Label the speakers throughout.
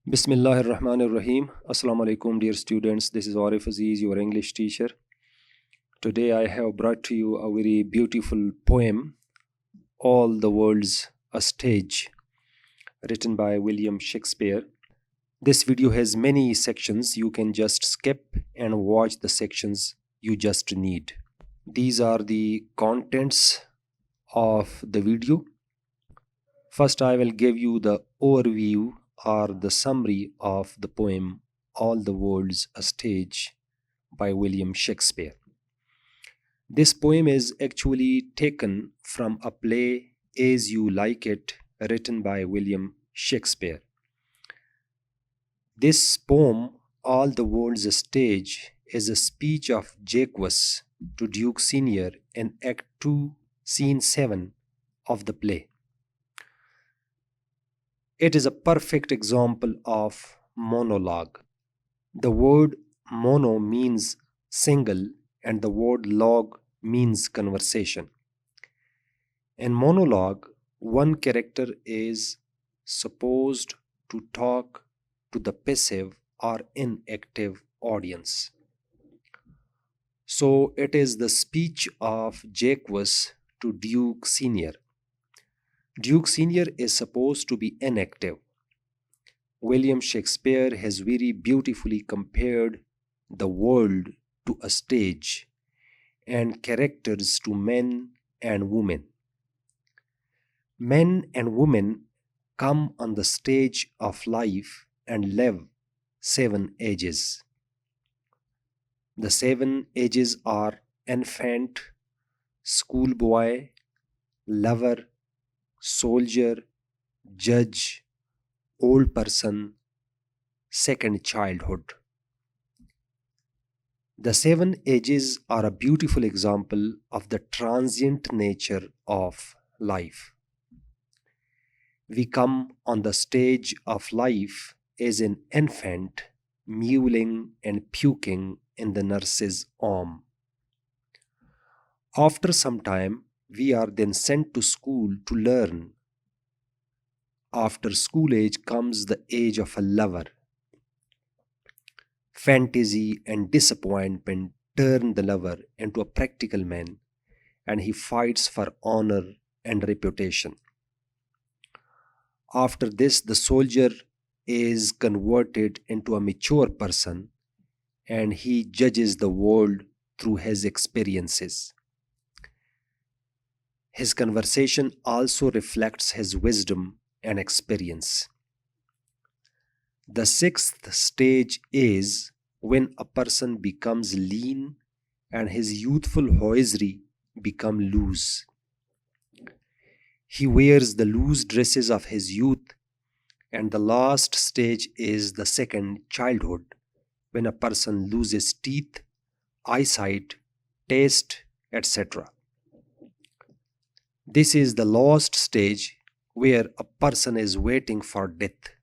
Speaker 1: Bismillahirrahmanirrahim. Assalamu alaikum, dear students. This is Arif Aziz, your English teacher. Today I have brought to you a very beautiful poem, All the World's a Stage, written by William Shakespeare. This video has many sections. You can just skip and watch the sections you just need. These are the contents of the video. First, I will give you the overview or the summary of the poem All the World's a Stage by William Shakespeare. This poem is actually taken from a play As You Like It, written by William Shakespeare. This poem, All the World's a Stage, is a speech of Jacques to Duke Senior in Act 2, Scene 7 of the play. It is a perfect example of monologue. The word mono means single and the word log means conversation. In monologue, one character is supposed to talk to the passive or inactive audience. So it is the speech of Jacques to Duke Senior. Duke Senior is supposed to be inactive. William Shakespeare has very beautifully compared the world to a stage and characters to men and women. Men and women come on the stage of life and live 7 ages. The 7 ages are infant, schoolboy, lover, soldier, judge, old person, second childhood. The 7 ages are a beautiful example of the transient nature of life. We come on the stage of life as an infant, mewling and puking in the nurse's arm. After some time, we are then sent to school to learn. After school age comes the age of a lover. Fantasy and disappointment turn the lover into a practical man, and he fights for honor and reputation. After this, the soldier is converted into a mature person, and he judges the world through his experiences. His conversation also reflects his wisdom and experience. The 6th stage is when a person becomes lean and his youthful hosiery become loose. He wears the loose dresses of his youth, and the last stage is the second childhood, when a person loses teeth, eyesight, taste, etc. This is the last stage where a person is waiting for death.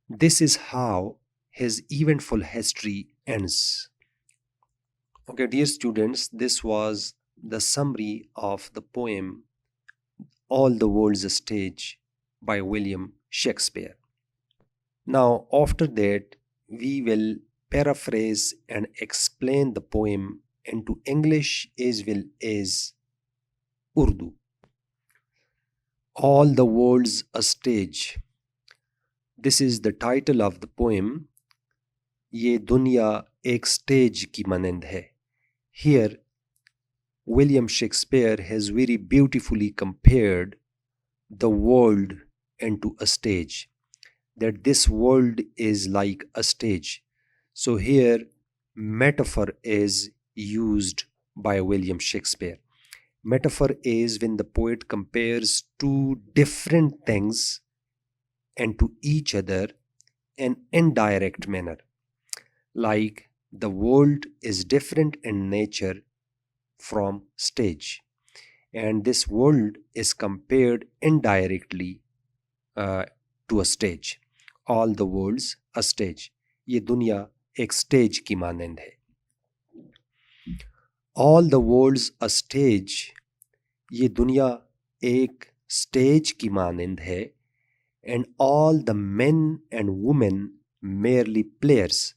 Speaker 1: This is how his eventful history ends. Okay, dear students, this was the summary of the poem All the World's a Stage by William Shakespeare. Now, after that, we will paraphrase and explain the poem into English as well as Urdu. All the World's a Stage. This is the title of the poem. ये दुनिया एक stage की मानंद है. Here, William Shakespeare has very beautifully compared the world into a stage, that this world is like a stage. So here, metaphor is used by William Shakespeare. Metaphor is when the poet compares two different things and to each other in indirect manner. Like the world is different in nature from stage, and this world is compared indirectly to a stage. All the world's a stage. ये दुनिया एक stage की मानंद है. All the world's a stage. ये दुनिया एक stage की मानंद है. and all the men and women merely players.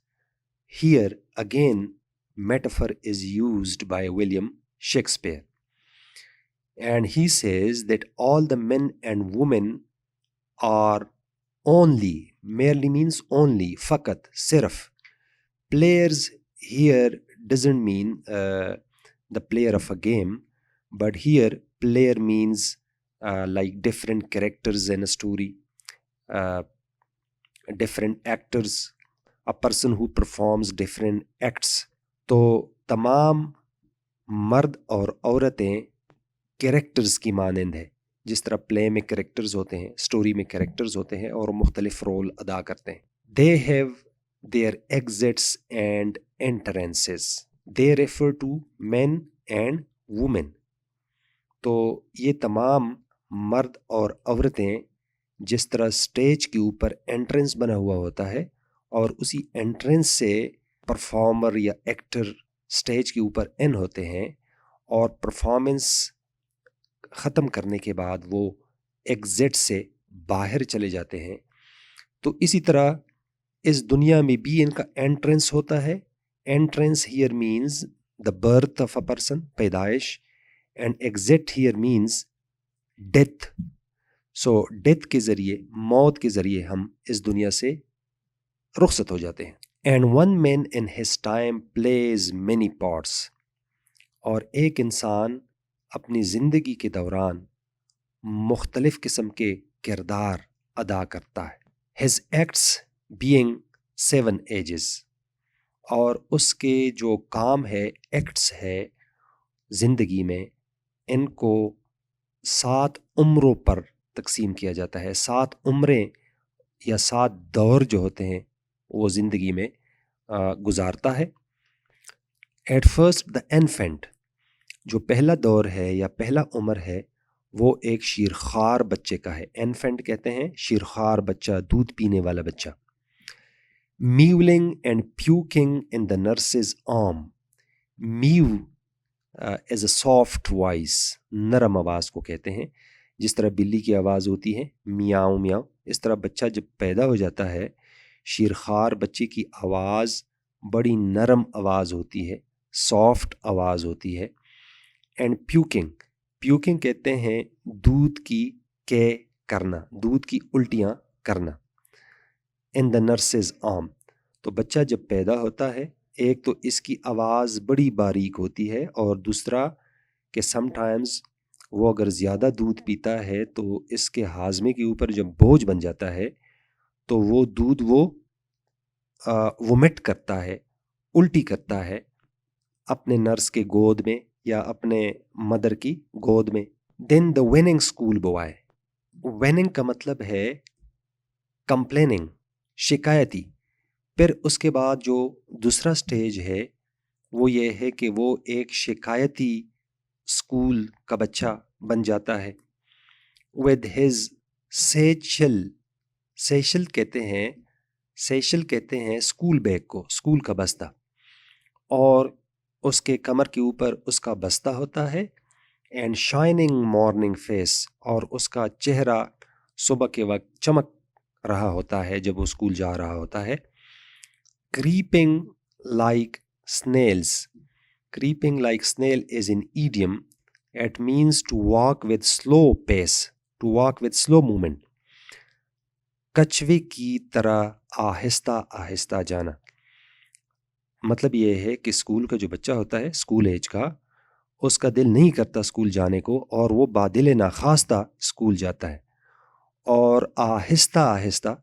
Speaker 1: Here again metaphor is used by William Shakespeare, and he says that all the men and women are only, merely means only, fakat, sirf. Players here doesn't mean the player of a game, but here player means like different characters in a story, uh, different actors, a person who performs different acts. तो तमाम मर्द और औरतें characters की मानंद है, जिस तरह play में कैरेक्टर्स होते हैं, स्टोरी में कैरेक्टर्स होते हैं और मुख्तलिफ रोल अदा करते हैं. They have their exits and entrances. They refer to men and women. तो ये तमाम मर्द और औरतें जिस तरह स्टेज के ऊपर एंट्रेंस बना हुआ होता है और उसी एंट्रेंस से परफॉर्मर या एक्टर स्टेज के ऊपर एन होते हैं और परफॉर्मेंस ख़त्म करने के बाद वो एग्जिट से बाहर चले जाते हैं, तो इसी तरह इस दुनिया में भी इनका एंट्रेंस होता है. Entrance here means the birth of a person, पैदाइश, and exit here means death. So death के ज़रिए, मौत के ज़रिए हम इस दुनिया से रुखसत हो जाते हैं. And one man in his time plays many parts. और एक इंसान अपनी ज़िंदगी के दौरान मुख्तलिफ़ किस्म के किरदार अदा करता है. His acts being 7 ages. और उसके जो काम है, एक्ट्स है ज़िंदगी में, इनको 7 उम्रों पर तकसीम किया जाता है. 7 उम्रें या 7 दौर जो होते हैं वो ज़िंदगी में गुजारता है. एट फर्स्ट द इन्फेंट, जो पहला दौर है या पहला उम्र है वो एक शीरखार बच्चे का है. इन्फेंट कहते हैं शीरखार बच्चा, दूध पीने वाला बच्चा. Mewling and puking in the nurse's arm. Mew as a soft voice, नरम आवाज़ को कहते हैं. जिस तरह बिल्ली की आवाज़ होती है मियाऊं मियाऊं, इस तरह बच्चा जब पैदा हो जाता है, शीरखार बच्चे की आवाज़ बड़ी नरम आवाज़ होती है, सॉफ्ट आवाज़ होती है. एंड प्यूकिंग, प्यूकिंग कहते हैं दूध की के करना, दूध की उल्टियाँ करना. इन द नर्सेज आर्म, तो बच्चा जब पैदा होता है, एक तो इसकी आवाज़ बड़ी बारीक होती है और दूसरा कि समटाइम्स वो अगर ज़्यादा दूध पीता है तो इसके हाजमे के ऊपर जब बोझ बन जाता है तो वो दूध वो वोमिट करता है, उल्टी करता है अपने नर्स के गोद में या अपने मदर की गोद में. Then the whining schoolboy. Whining का मतलब है कंप्लेनिंग, शिकायती. फिर उसके बाद जो दूसरा स्टेज है वो ये है कि वो एक शिकायती स्कूल का बच्चा बन जाता है. विद हिज सेशल, सेशल कहते हैं स्कूल बैग को, स्कूल का बस्ता, और उसके कमर के ऊपर उसका बस्ता होता है. एंड शाइनिंग मॉर्निंग फेस, और उसका चेहरा सुबह के वक्त चमक रहा होता है जब वो स्कूल जा रहा होता है. Creeping like snails. Creeping like snail is in idiom. It means to walk with slow pace, to walk with slow movement. कछुए की तरह आहिस्ता आहिस्ता जाना. मतलब ये है कि स्कूल का जो बच्चा होता है, स्कूल एज का, उसका दिल नहीं करता स्कूल जाने को और वो बादिल नाखास्ता स्कूल जाता है और आहिस्ता आहिस्ता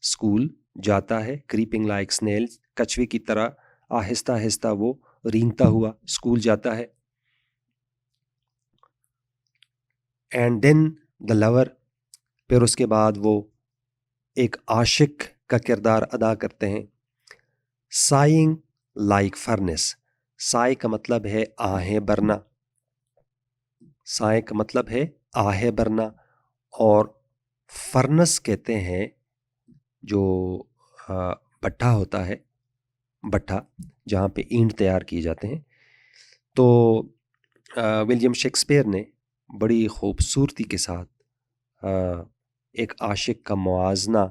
Speaker 1: स्कूल जाता है. क्रीपिंग लाइक स्नेल, कछुए की तरह आहिस्ता आहिस्ता वो रेंगता हुआ स्कूल जाता है. एंड देन द लवर, फिर उसके बाद वो एक आशिक का किरदार अदा करते हैं. Saying like furnace. साई का मतलब है आहें भरना, साई का मतलब है आहें भरना, और फर्नेस कहते हैं जो भट्ठा होता है, भट्ठा जहाँ पे ईंट तैयार किए जाते हैं. तो विलियम शेक्सपियर ने बड़ी खूबसूरती के साथ ایک عاشق کا موازنہ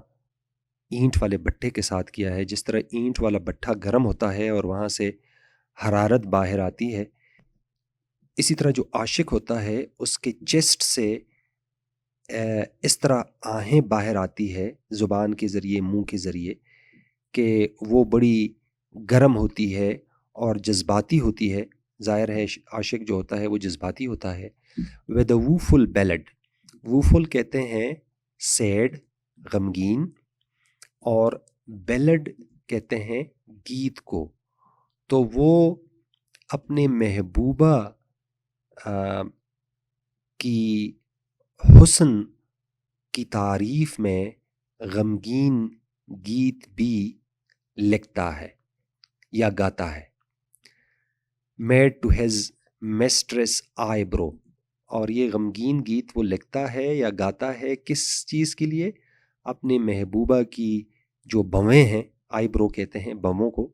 Speaker 1: اینٹ والے بٹھے کے ساتھ کیا ہے. جس طرح اینٹ والا بٹھا گرم ہوتا ہے اور وہاں سے حرارت باہر آتی ہے، اسی طرح جو عاشق ہوتا ہے اس کے چیسٹ سے اس طرح آہیں باہر آتی ہے زبان کے ذریعے، منہ کے ذریعے، کہ وہ بڑی گرم ہوتی ہے اور جذباتی ہوتی ہے. ظاہر ہے عاشق جو ہوتا ہے وہ جذباتی ہوتا ہے. ود اے ووفل بیلڈ، ووفل کہتے ہیں سیڈ، غمگین، اور بیلڈ کہتے ہیں گیت کو. تو وہ اپنے محبوبہ کی حسن کی تعریف میں غمگین گیت بھی لکھتا ہے یا گاتا ہے. میڈ ٹو ہیز میسٹریس آئی برو، اور یہ غمگین گیت وہ لکھتا ہے یا گاتا ہے کس چیز کے لیے؟ اپنے محبوبہ کی جو بویں ہیں، آئی برو کہتے ہیں بووں کو،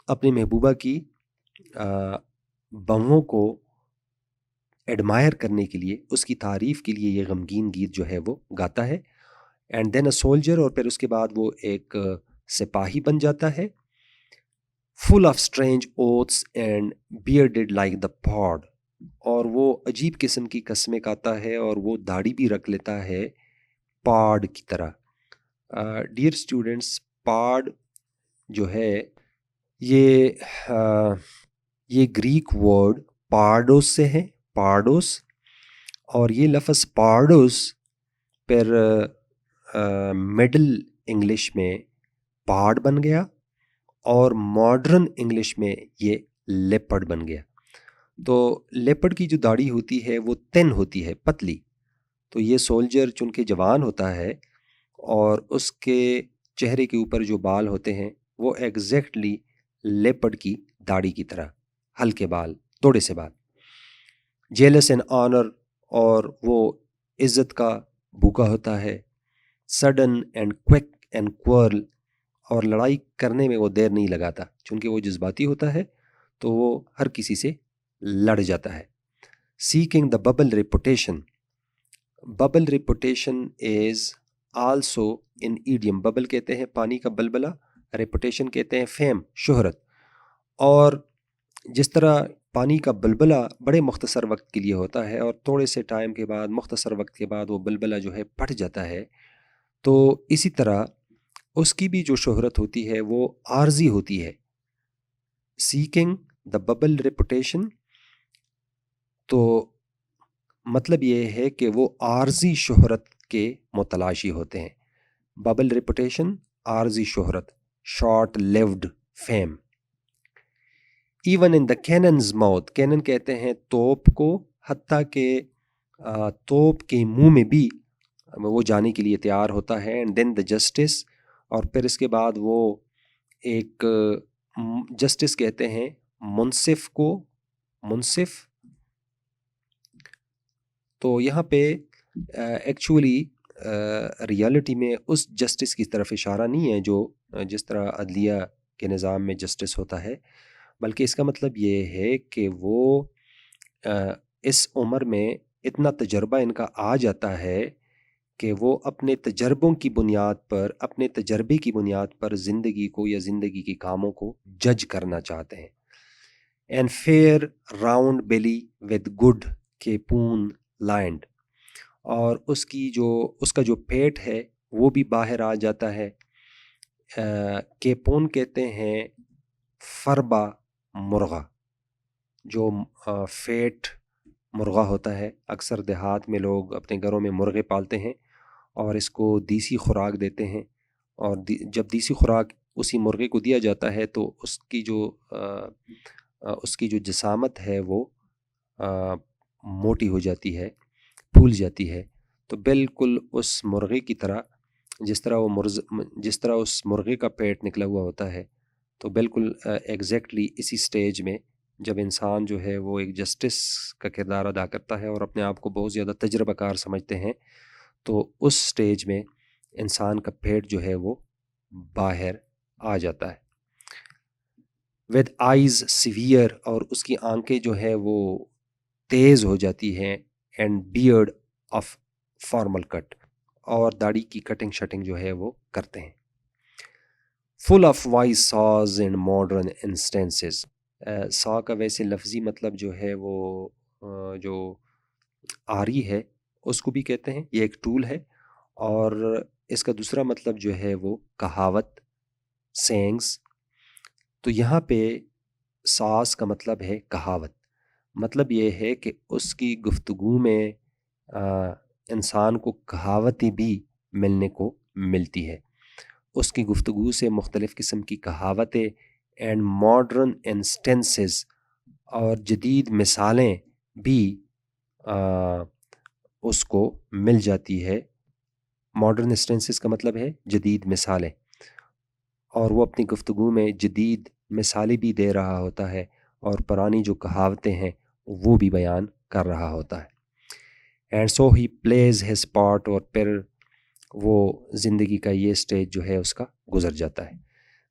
Speaker 1: اپنے محبوبہ کی بووں کو ایڈمائر کرنے کے لیے، اس کی تعریف کے لیے یہ غمگین گیت جو ہے وہ گاتا ہے. اینڈ دین اے سولجر، اور پھر اس کے بعد وہ ایک سپاہی بن جاتا ہے. Full of strange oaths and bearded like the pard, اور وہ عجیب قسم کی قسمیں کھاتا ہے اور وہ داڑھی بھی رکھ لیتا ہے پاڈ کی طرح. ڈیئر اسٹوڈنٹس، پاڈ جو ہے یہ گریک ورڈ پارڈوس سے ہے، پارڈوس، اور یہ لفظ پارڈوس پھر مڈل انگلش میں پارڈ بن گیا اور ماڈرن انگلش میں یہ لیپرڈ بن گیا. تو لیپرڈ کی جو داڑھی ہوتی ہے وہ تن ہوتی ہے، پتلی. تو یہ سولجر چونکہ جوان ہوتا ہے اور اس کے چہرے کے اوپر جو بال ہوتے ہیں وہ ایگزیکٹلی لیپرڈ کی داڑھی کی طرح، ہلکے بال، تھوڑے سے بال. جیلس اینڈ آنر، اور وہ عزت کا بھوکا ہوتا ہے. سڈن اینڈ کوئک اینڈ کوئرل، اور لڑائی کرنے میں وہ دیر نہیں لگاتا، چونکہ وہ جذباتی ہوتا ہے تو وہ ہر کسی سے لڑ جاتا ہے. Seeking the bubble reputation, bubble reputation is also in idiom. Bubble کہتے ہیں پانی کا بلبلہ، ریپوٹیشن کہتے ہیں فیم، شہرت. اور جس طرح پانی کا بلبلہ بڑے مختصر وقت کے لیے ہوتا ہے اور تھوڑے سے ٹائم کے بعد، مختصر وقت کے بعد وہ بلبلہ جو ہے پھٹ جاتا ہے، تو اسی طرح اس کی بھی جو شہرت ہوتی ہے وہ عارضی ہوتی ہے. سیکنگ دا ببل ریپوٹیشن، تو مطلب یہ ہے کہ وہ عارضی شہرت کے متلاشی ہوتے ہیں. ببل ریپوٹیشن، عارضی شہرت، short lived fame. Even in the cannon's mouth, cannon کہتے ہیں توپ کو، حتیٰ کہ توپ کے منہ میں بھی وہ جانے کے لیے تیار ہوتا ہے. اینڈ دین دا جسٹس، اور پھر اس کے بعد وہ ایک جسٹس کہتے ہیں منصف کو، منصف. تو یہاں پہ ایکچولی ریالٹی میں اس جسٹس کی طرف اشارہ نہیں ہے جو جس طرح عدلیہ کے نظام میں جسٹس ہوتا ہے، بلکہ اس کا مطلب یہ ہے کہ وہ اس عمر میں اتنا تجربہ ان کا آ جاتا ہے کہ وہ اپنے تجربوں کی بنیاد پر، اپنے تجربے کی بنیاد پر زندگی کو یا زندگی کے کاموں کو جج کرنا چاہتے ہیں. And fair round belly with good capon lined, اور اس کا جو پیٹ ہے وہ بھی باہر آ جاتا ہے. کیپون کہتے ہیں فربا مرغا، جو فیٹ مرغا ہوتا ہے. اکثر دیہات میں لوگ اپنے گھروں میں مرغے پالتے ہیں اور اس کو دیسی خوراک دیتے ہیں، اور جب دیسی خوراک اسی مرغے کو دیا جاتا ہے تو اس کی جو جسامت ہے وہ موٹی ہو جاتی ہے، پھول جاتی ہے. تو بالکل اس مرغے کی طرح، جس طرح اس مرغے کا پیٹ نکلا ہوا ہوتا ہے، تو بالکل ایگزیکٹلی اسی سٹیج میں جب انسان جو ہے وہ ایک جسٹس کا کردار ادا کرتا ہے اور اپنے آپ کو بہت زیادہ تجربہ کار سمجھتے ہیں، تو اس سٹیج میں انسان کا پیٹ جو ہے وہ باہر آ جاتا ہے. ود آئیز سیویئر، اور اس کی آنکھیں جو ہے وہ تیز ہو جاتی ہیں. اینڈ بیئرڈ آف فارمل کٹ، اور داڑھی کی کٹنگ شٹنگ جو ہے وہ کرتے ہیں. فل آف وائز ساز اینڈ ماڈرن انسٹینسز. سا کا ویسے لفظی مطلب جو ہے وہ جو آری ہے اس کو بھی کہتے ہیں، یہ ایک ٹول ہے، اور اس کا دوسرا مطلب جو ہے وہ کہاوت، سینگز. تو یہاں پہ ساز کا مطلب ہے کہاوت. مطلب یہ ہے کہ اس کی گفتگو میں انسان کو کہاوتیں بھی ملنے کو ملتی ہے. اس کی گفتگو سے مختلف قسم کی کہاوتیں اینڈ ماڈرن انسٹنسز اور جدید مثالیں بھی اس کو مل جاتی ہے. ماڈرن انسٹنسز کا مطلب ہے جدید مثالیں، اور وہ اپنی گفتگو میں جدید مثالیں بھی دے رہا ہوتا ہے اور پرانی جو کہاوتیں ہیں وہ بھی بیان کر رہا ہوتا ہے. And so he please his part, اور پھر وہ زندگی کا یہ سٹیج جو ہے اس کا گزر جاتا ہے.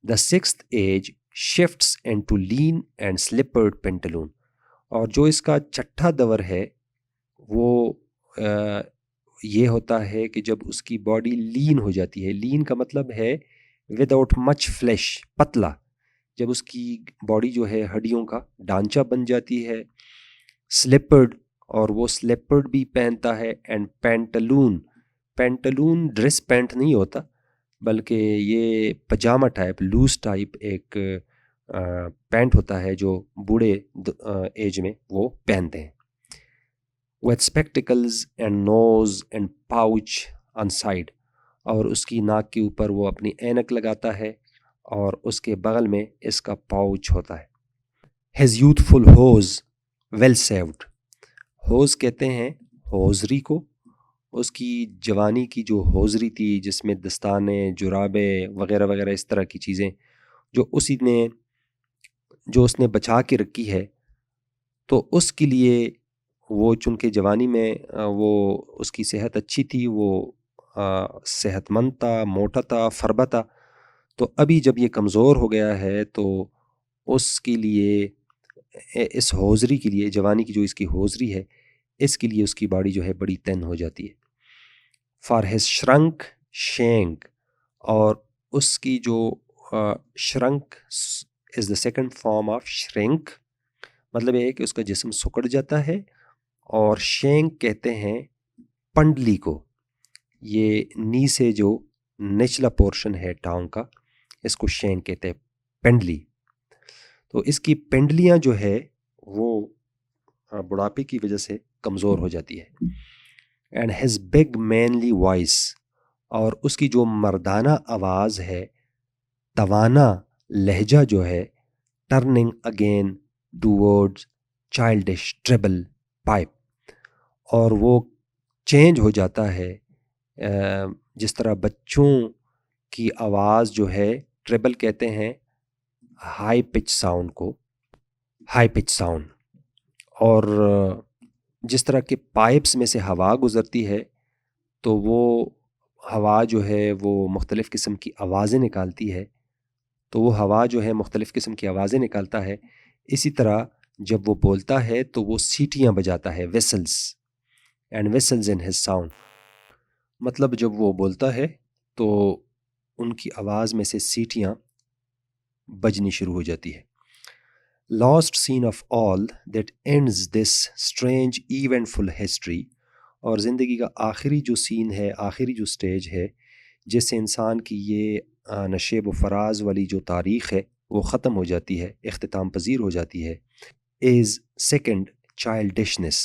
Speaker 1: The sixth age shifts into lean and slippered pantaloon. اور جو اس کا چھٹا دور ہے وہ یہ ہوتا ہے کہ جب اس کی باڈی لین ہو جاتی ہے. لین کا مطلب ہے وداؤٹ مچ فلیش، پتلا. جب اس کی باڈی جو ہے ہڈیوں کا ڈھانچہ بن جاتی ہے. سلپرڈ، اور وہ سلپرڈ بھی پہنتا ہے. And pantaloon, pantaloon dress pant نہیں ہوتا بلکہ یہ پجامہ ٹائپ، لوز ٹائپ ایک پینٹ ہوتا ہے جو بوڑھے ایج میں وہ پہنتے ہیں. With spectacles and nose and pouch on side. اور اس کی ناک کے اوپر وہ اپنی اینک لگاتا ہے اور اس کے بغل میں اس کا پاؤچ ہوتا ہے. His youthful hose well saved. Hose کہتے ہیں ہوزری کو. اس کی جوانی کی جو ہوزری تھی جس میں دستانے، جرابیں وغیرہ وغیرہ اس طرح کی چیزیں جو اس نے بچا کے رکھی ہے، تو اس کے لیے وہ چونکہ جوانی میں وہ اس کی صحت اچھی تھی، وہ صحت مند تھا، موٹا تھا، فربا تھا. تو ابھی جب یہ کمزور ہو گیا ہے تو اس کے لیے، اس ہوزری کے لیے، جوانی کی جو اس کی ہوزری ہے اس کے لیے اس کی باڈی جو ہے بڑی تن ہو جاتی ہے. For his shrink Schank. اور اس کی جو shrink is the second form of shrink. مطلب یہ ہے کہ اس کا جسم سکڑ جاتا ہے. اور شینک کہتے ہیں پنڈلی کو. یہ نی سے جو نچلا پورشن ہے ٹانگ کا، اس کو شینک کہتے ہیں، پنڈلی. تو اس کی پنڈلیاں جو ہے وہ بڑھاپے کی وجہ سے کمزور ہو جاتی ہے. And his big manly voice. اور اس کی جو مردانہ آواز ہے، توانا لہجہ جو ہے، turning again toward childish treble pipe. اور وہ چینج ہو جاتا ہے جس طرح بچوں کی آواز جو ہے، ٹریبل کہتے ہیں ہائی پچ ساؤنڈ کو، ہائی پچ ساؤنڈ. اور جس طرح کے پائپس میں سے ہوا گزرتی ہے تو وہ ہوا جو ہے وہ مختلف قسم کی آوازیں نکالتی ہے. تو وہ ہوا جو ہے مختلف قسم کی آوازیں نکالتا ہے. اسی طرح جب وہ بولتا ہے تو وہ سیٹیاں بجاتا ہے، vessels. And vessels in his sound. مطلب جب وہ بولتا ہے تو ان کی آواز میں سے سیٹیاں بجنی شروع ہو جاتی ہے. Last scene of all that ends this strange eventful history. اور زندگی کا آخری جو سین ہے، آخری جو سٹیج ہے جس سے انسان کی یہ نشیب و فراز والی جو تاریخ ہے وہ ختم ہو جاتی ہے، اختتام پذیر ہو جاتی ہے، از سیکنڈ چائلڈشنس.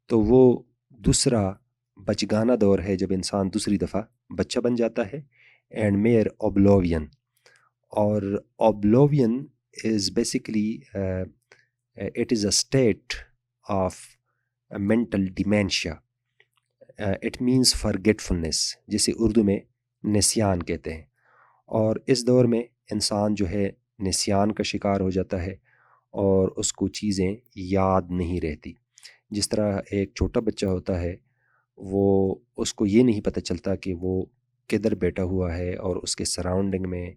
Speaker 1: تو وہ دوسرا بچگانہ دور ہے جب انسان دوسری دفعہ بچہ بن جاتا ہے. And mere oblivion. اور oblivion is basically it is a state of mental dementia. It means forgetfulness، جسے اردو میں نسیان کہتے ہیں. اور اس دور میں انسان جو ہے نسیان کا شکار ہو جاتا ہے اور اس کو چیزیں یاد نہیں رہتی. جس طرح ایک چھوٹا بچہ ہوتا ہے، وہ اس کو یہ نہیں پتہ چلتا کہ وہ کدھر بیٹھا ہوا ہے اور اس کے سراؤنڈنگ میں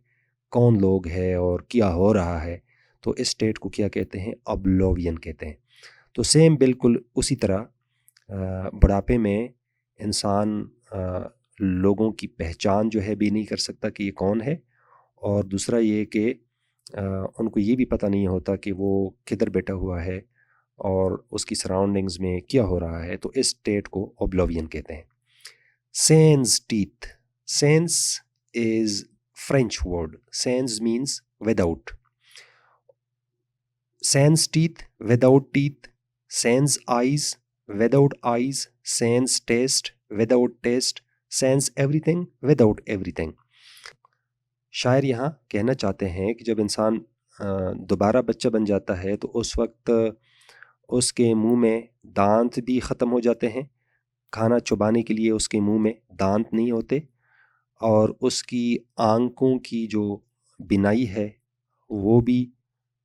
Speaker 1: کون لوگ ہے اور کیا ہو رہا ہے. تو اس اسٹیٹ کو کیا کہتے ہیں؟ اوبلووین کہتے ہیں. تو سیم بالکل اسی طرح بڑھاپے میں انسان लोगों की पहचान जो है भी नहीं कर सकता कि ये कौन है, और दूसरा ये कि उनको ये भी पता नहीं होता कि वो किधर बैठा हुआ है और उसकी सराउंडिंग्स में क्या हो रहा है। तो इस स्टेट को ओब्लिवियन कहते हैं। Sans teeth, sans is French word, sans means without, sans teeth without teeth, sans eyes without eyes, sans taste without taste, sans everything without everything. शायर यहाँ कहना चाहते हैं कि जब इंसान दोबारा बच्चा बन जाता है तो उस वक्त उसके मुंह में दांत भी ख़त्म हो जाते हैं, खाना चबाने के लिए उसके मुंह में दांत नहीं होते, और उसकी आंखों की जो बिनाई है वो भी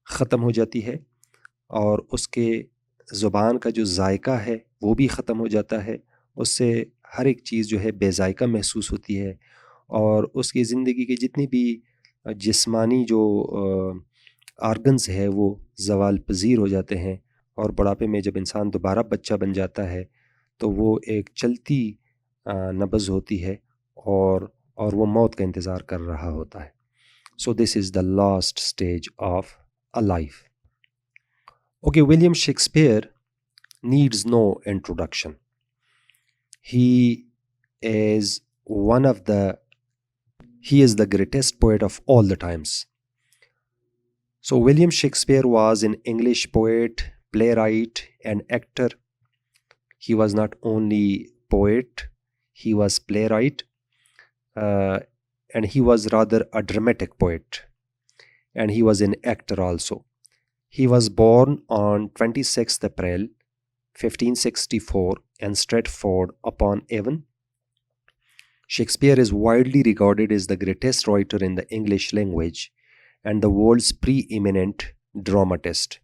Speaker 1: ख़त्म हो जाती है, और उसके ज़ुबान का जो जायका है वो भी ख़त्म हो जाता है। उससे हर एक चीज़ जो है बेजायका महसूस होती है, और उसकी ज़िंदगी की जितनी भी जिस्मानी जो आर्गन्स है वो ज़वाल पज़ीर हो जाते हैं, और बुढ़ापे में जब इंसान दोबारा बच्चा बन जाता है तो वो एक चलती नब्ज़ होती है, और वो मौत का इंतज़ार कर रहा होता है। So this is the last stage of a life. Okay, William Shakespeare needs no introduction. He is he is the greatest poet of all the times. So William Shakespeare was an English poet, playwright, and actor. He was not only poet, he was playwright, and he was rather a dramatic poet, and he was an actor also. He was born on 26th April 1564 in Stratford upon Avon. Shakespeare is widely regarded as the greatest writer in the English language and the world's preeminent dramatist.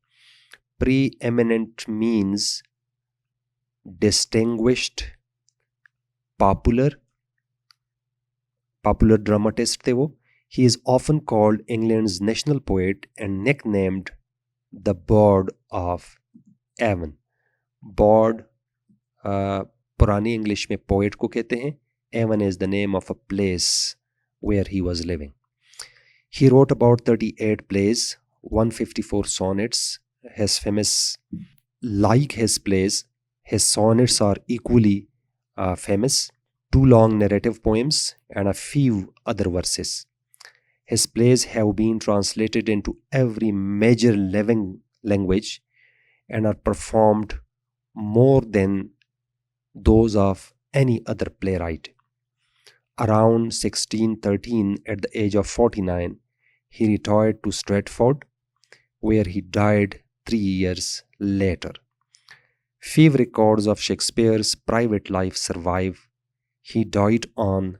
Speaker 1: Preeminent means distinguished, popular dramatist थे वो. He is often called England's national poet and nicknamed the Bard of Avon. Bard पुरानी English में poet को कहते हैं. Avon is the name of a place where he was living. He wrote about 38 plays, 154 sonnets. His famous, like his plays, his sonnets are equally famous. 2 long narrative poems and a few other verses. His plays have been translated into every major living language and are performed more than those of any other playwright. Around 1613, at the age of 49, he retired to Stratford, where he died 3 years later. Few records of Shakespeare's private life survive. He died on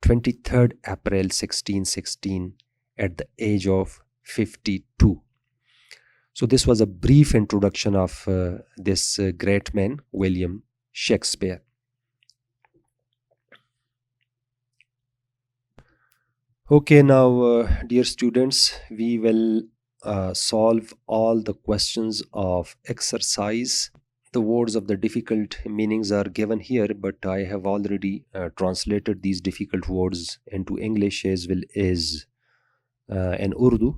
Speaker 1: 23rd April 1616 at the age of 52. So this was a brief introduction of this great man, William Shakespeare. Okay, now dear students, we will solve all the questions of exercise. The words of the difficult meanings are given here, but I have already translated these difficult words into English as well as in Urdu.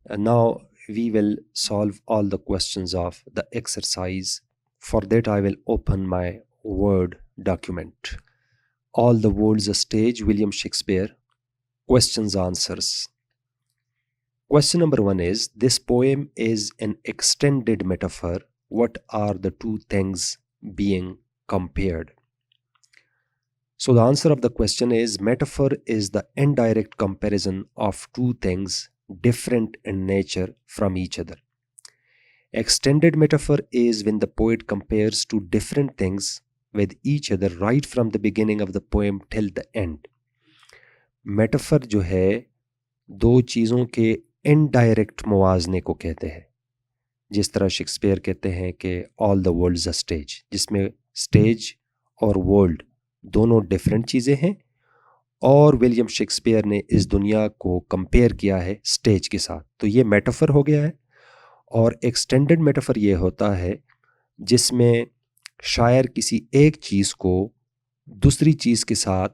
Speaker 1: And now we will solve all the questions of the exercise. For that, I will open my Word document. All the words a stage, William Shakespeare. Questions, answers. Question number 1 is, this poem is an extended metaphor. What are the two things being compared? So the answer of the question is, metaphor is the indirect comparison of two things different in nature from each other. Extended metaphor is when the poet compares two different things with each other right from the beginning of the poem till the end. Metaphor जो है दो चीज़ों के indirect मुवाजने को कहते हैं, जिस तरह शेक्सपियर कहते हैं कि all the world's a stage, जिसमें स्टेज और वर्ल्ड दोनों डिफरेंट चीज़ें हैं, और विलियम शेक्सपियर ने इस दुनिया को कंपेयर किया है स्टेज के साथ. तो ये मेटाफर हो गया है. और एक्सटेंडेड मेटाफर ये होता है जिसमें शायर किसी एक चीज़ को दूसरी चीज़ के साथ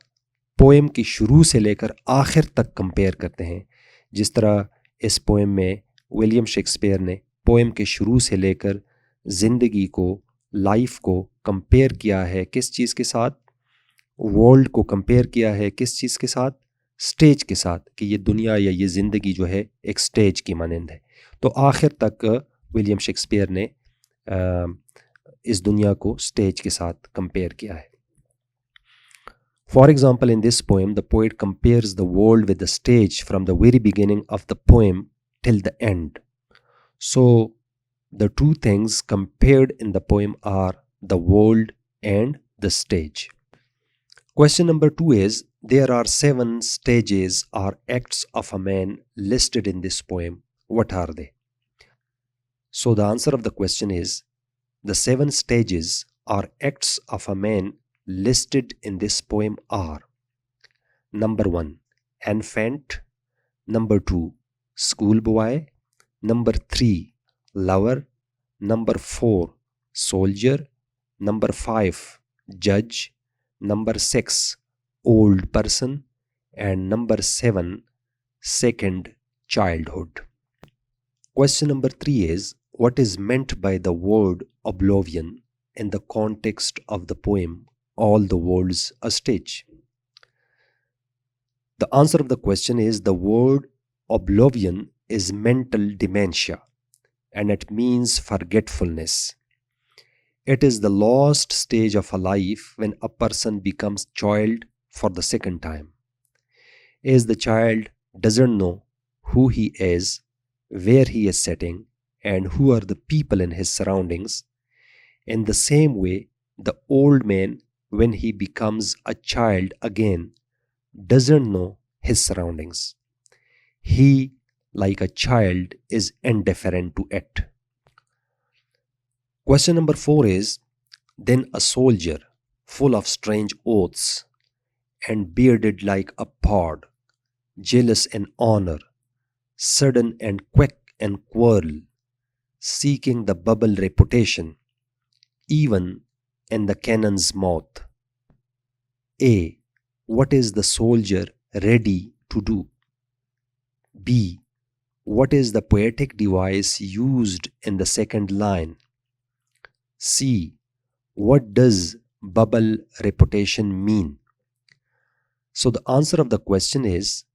Speaker 1: पोएम की शुरू से लेकर आखिर तक कंपेयर करते हैं। जिस तरह इस पोएम में विलियम शेक्सपियर ने पोएम के शुरू से लेकर ज़िंदगी को, लाइफ को कंपेयर किया है किस चीज़ के साथ? वर्ल्ड को कंपेयर किया है किस चीज़ के साथ? स्टेज के साथ, कि ये दुनिया या ये ज़िंदगी जो है एक स्टेज की मानंद है। तो आखिर तक विलियम शेक्सपियर ने इस दुनिया को स्टेज के साथ कंपेयर किया है। For example, in this poem, the poet compares the world with the stage from the very beginning of the poem till the end. So, the two things compared in the poem are the world and the stage. Question number 2 is, there are 7 stages or acts of a man listed in this poem. What are they? So, the answer of the question is, the 7 stages or acts of a man listed in this poem are: number 1, infant; number 2, schoolboy; number 3, lover; number 4, soldier; number 5, judge; number 6, old person; and number 7, second childhood. Question number 3 is, what is meant by the word oblivion in the context of the poem All the World's a Stage? The answer of the question is, the word oblivion is mental dementia and it means forgetfulness. It is the lost stage of a life when a person becomes child for the second time. As the child doesn't know who he is, where he is sitting, and who are the people in his surroundings, in the same way, the old man, when he becomes a child again, doesn't know his surroundings. He, like a child, is indifferent to it. Question number 4 is, then a soldier, full of strange oaths, and bearded like a pod, jealous in honor, sudden and quick in quarrel, seeking the bubble reputation, even in the cannon's mouth. A. What is the soldier ready to do? B. What is the poetic device used in the second line? C. What does bubble reputation mean? So the answer of the question is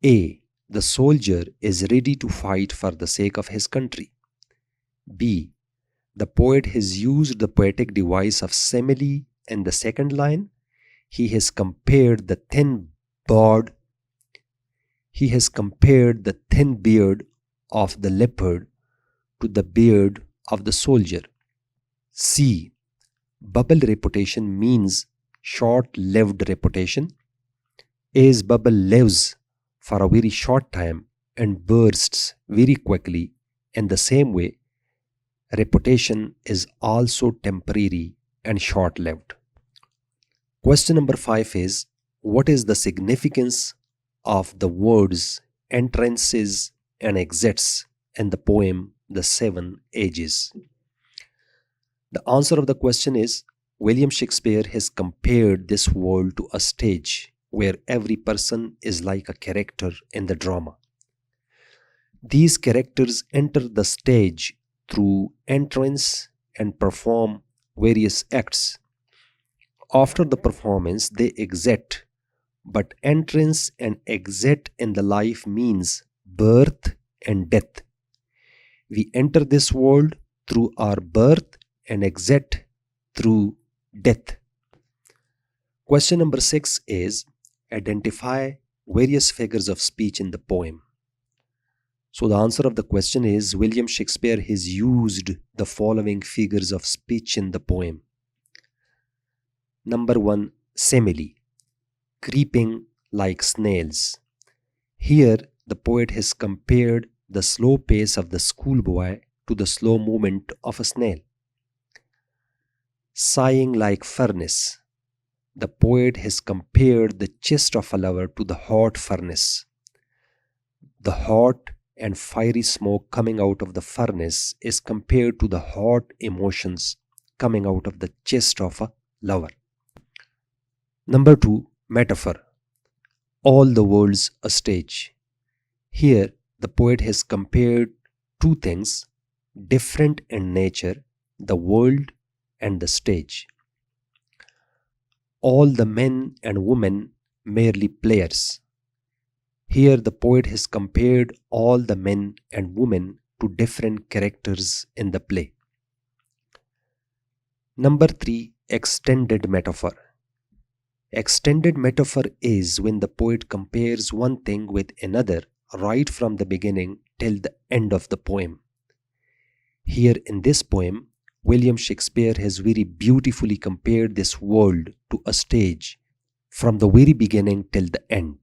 Speaker 1: A. The soldier is ready to fight for the sake of his country. B. The poet has used the poetic device of simile in the second line. He has compared the thin beard of the leopard to the beard of the soldier. C. Bubble reputation means short-lived reputation, as bubble lives for a very short time and bursts very quickly. In the same way, reputation is also temporary and short-lived. Question number 5 is, what is the significance of the words entrances and exits in the poem The Seven Ages? The answer of the question is, William Shakespeare has compared this world to a stage where every person is like a character in the drama. These characters enter the stage through entrance and perform various acts. After the performance, they exit, but entrance and exit in the life means birth and death. We enter this world through our birth and exit through death. Question number 6 is, identify various figures of speech in the poem. So the answer of the question is, William Shakespeare has used the following figures of speech in the poem. Number 1, simile, creeping like snails. Here, the poet has compared the slow pace of the schoolboy to the slow movement of a snail. Sighing like furnace. The poet has compared the chest of a lover to the hot furnace. The hot and fiery smoke coming out of the furnace is compared to the hot emotions coming out of the chest of a lover. Number 2, metaphor. All the world's a stage. Here, the poet has compared two things different in nature, the world and the stage. All the men and women merely players. Here, the poet has compared all the men and women to different characters in the play. Number 3, extended metaphor. Extended metaphor is when the poet compares one thing with another right from the beginning till the end of the poem. Here in this poem, William Shakespeare has very beautifully compared this world to a stage from the very beginning till the end.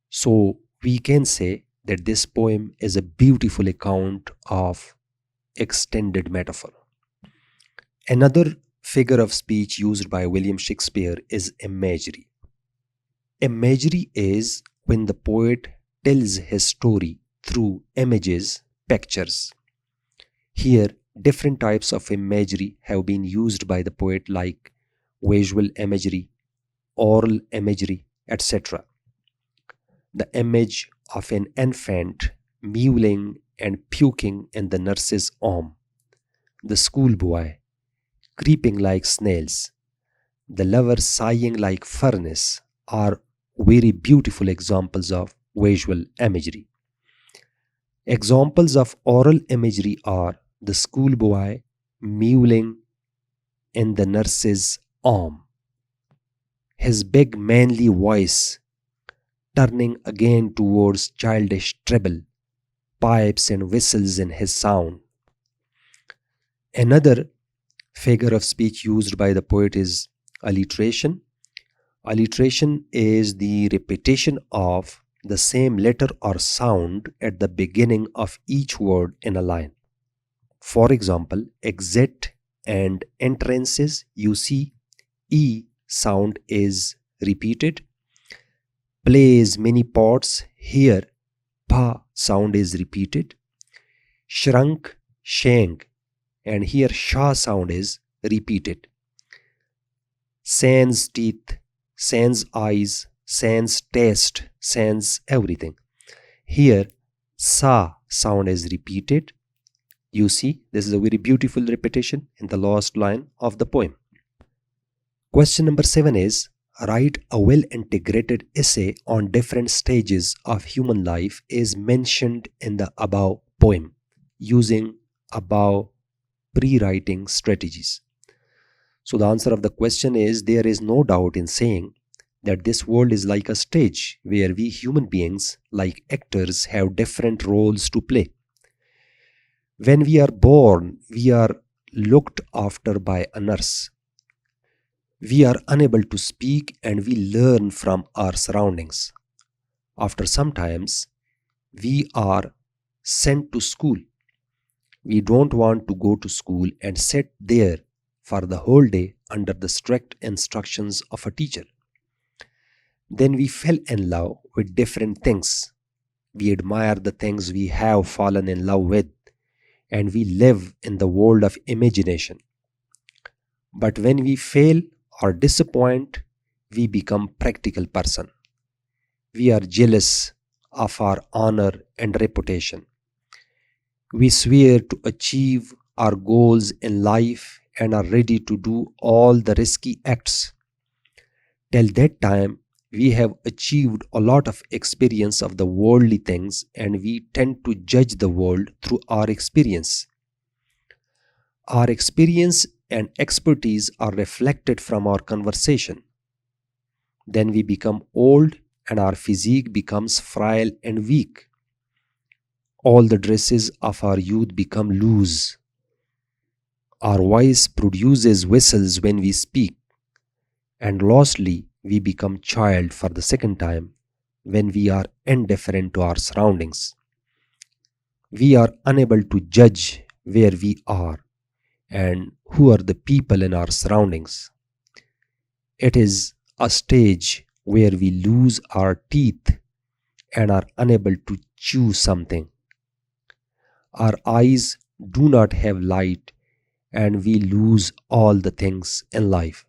Speaker 1: So we can say that this poem is a beautiful account of extended metaphor. Another figure of speech used by William Shakespeare is imagery. Imagery is when the poet tells his story through images, pictures. Here, different types of imagery have been used by the poet, like visual imagery, oral imagery, etc. The image of an infant mewling and puking in the nurse's arm, the schoolboy creeping like snails, the lover sighing like furnace are very beautiful examples of visual imagery. Examples of oral imagery are the schoolboy mewling in the nurse's arm, his big manly voice turning again towards childish treble, pipes and whistles in his sound. Another figure of speech used by the poet is alliteration. Alliteration is the repetition of the same letter or sound at the beginning of each word in a line. For example, exit and entrances, you see E sound is repeated. Plays many pots, here pa sound is repeated. Shrunk, shank, and here sha sound is repeated. Sans teeth, sans eyes, sans taste, sans everything. Here sa sound is repeated. You see, this is a very beautiful repetition in the last line of the poem. Question number 7 is, write a well-integrated essay on different stages of human life as mentioned in the above poem, using above pre-writing strategies. So the answer of the question is, there is no doubt in saying that this world is like a stage where we human beings, like actors, have different roles to play. When we are born, we are looked after by a nurse. We are unable to speak and we learn from our surroundings. After some times, we are sent to school. We don't want to go to school and sit there for the whole day under the strict instructions of a teacher. Then we fell in love with different things. We admire the things we have fallen in love with, and we live in the world of imagination. But when we fail or disappoint, we become practical person. We are jealous of our honor and reputation. We swear to achieve our goals in life and are ready to do all the risky acts. Till that time, we have achieved a lot of experience of the worldly things and we tend to judge the world through our experience. Our experience and expertise are reflected from our conversation. Then we become old and our physique becomes frail and weak. All the dresses of our youth become loose. Our voice produces whistles when we speak. And lastly, we become child for the second time when we are indifferent to our surroundings. We are unable to judge where we are and who are the people in our surroundings. It is a stage where we lose our teeth and are unable to chew something. Our eyes do not have light and we lose all the things in life.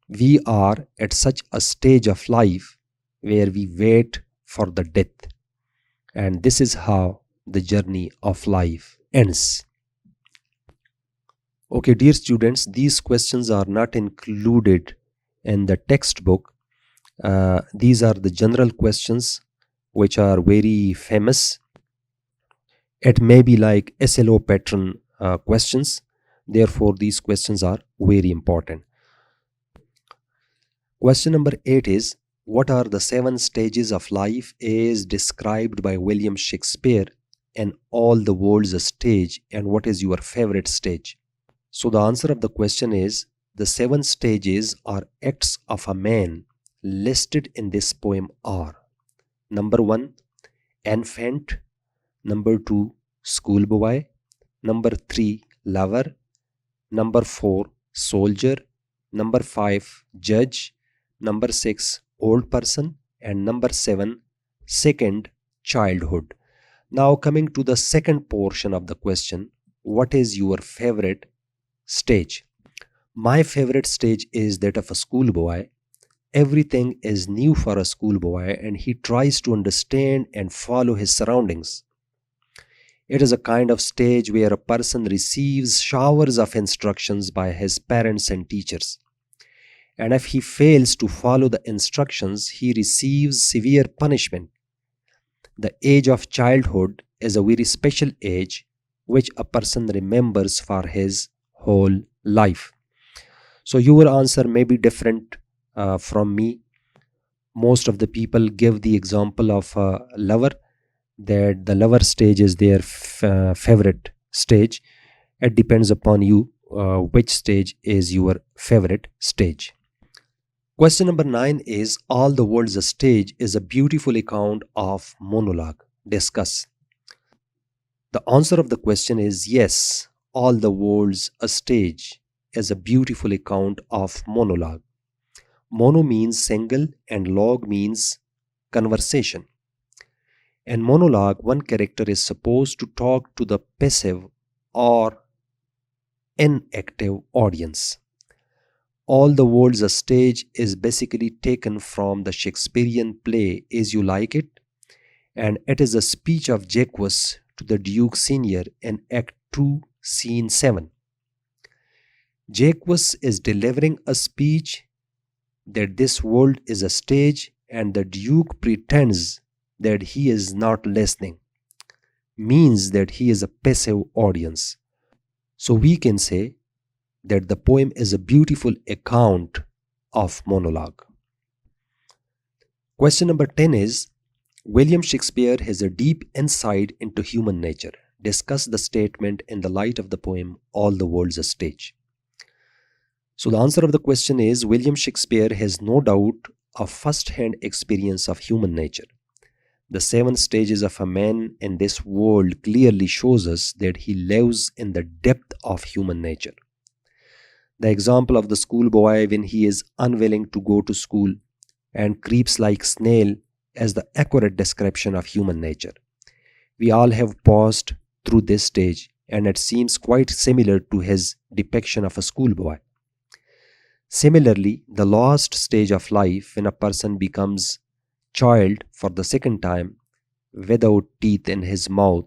Speaker 1: We are at such a stage of life where we wait for the death, and this is how the journey of life ends. Okay, dear students, these questions are not included in the textbook. These are the general questions which are very famous. It may be like SLO pattern questions. Therefore, these questions are very important. Question number 8 is, what are the 7 stages of life as described by William Shakespeare in All the World's a Stage, and what is your favorite stage? So, the answer of the question is, the 7 stages or acts of a man listed in this poem are: number 1, infant; number 2, schoolboy; number 3, lover; number 4, soldier; number 5, judge; number 6, old person; and number 7, second, childhood. Now, coming to the second portion of the question, what is your favorite stage? My favorite stage is that of a schoolboy. Everything is new for a schoolboy and he tries to understand and follow his surroundings. It is a kind of stage where a person receives showers of instructions by his parents and teachers. And if he fails to follow the instructions, he receives severe punishment. The age of childhood is a very special age which a person remembers for his whole life. So, your answer may be different from me. Most of the people give the example of a lover, that the lover stage is their favorite stage. It depends upon you which stage is your favorite stage. Question number 9 is, All the World's a Stage is a beautiful account of monologue. Discuss. The answer of the question is yes, All the World's a Stage is a beautiful account of monologue. Mono means single and log means conversation. In monologue, one character is supposed to talk to the passive or inactive audience. All the World's a Stage is basically taken from the Shakespearean play As You Like It, and it is a speech of Jacques to the Duke Senior in Act 2, Scene 7. Jacques is delivering a speech that this world is a stage, and the Duke pretends that he is not listening, means that he is a passive audience. So we can say that the poem is a beautiful account of monologue. Question number 10 is, William Shakespeare has a deep insight into human nature. Discuss the statement in the light of the poem All the World's a Stage. So the answer of the question is, William Shakespeare has no doubt a first-hand experience of human nature. The 7 stages of a man in this world clearly shows us that he lives in the depth of human nature. The example of the schoolboy when he is unwilling to go to school and creeps like snail is the accurate description of human nature. We all have passed through this stage, and it seems quite similar to his depiction of a schoolboy. Similarly, the last stage of life, when a person becomes child for the second time, without teeth in his mouth,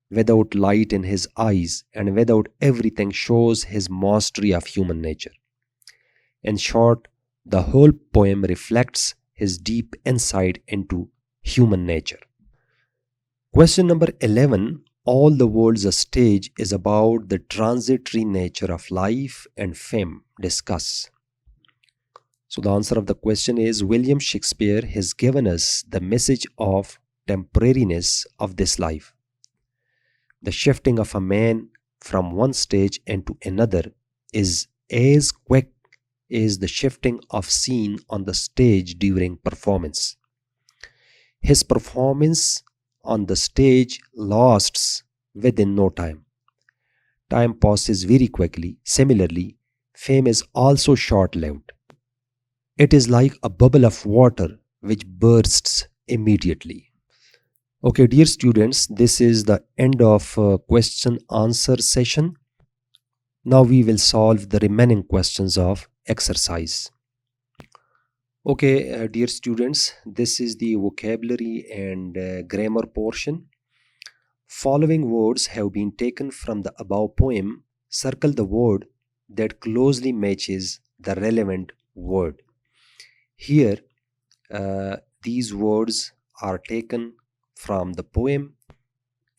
Speaker 1: without light in his eyes, and without everything, shows his mastery of human nature. In short, the whole poem reflects his deep insight into human nature. Question number 11, All the World's a Stage is about the transitory nature of life and fame. Discuss. So the answer of the question is, William Shakespeare has given us the message of temporariness of this life. The shifting of a man from one stage into another is as quick as the shifting of scene on the stage during performance. His performance on the stage lasts within no time. Time passes very quickly. Similarly, fame is also short-lived. It is like a bubble of water which bursts immediately. Okay, dear students, this is the end of question answer session. Now we will solve the remaining questions of exercise. Okay, dear students, this is the vocabulary and grammar portion. Following words have been taken from the above poem. Circle the word that closely matches the relevant word. Here, these words are taken from the poem,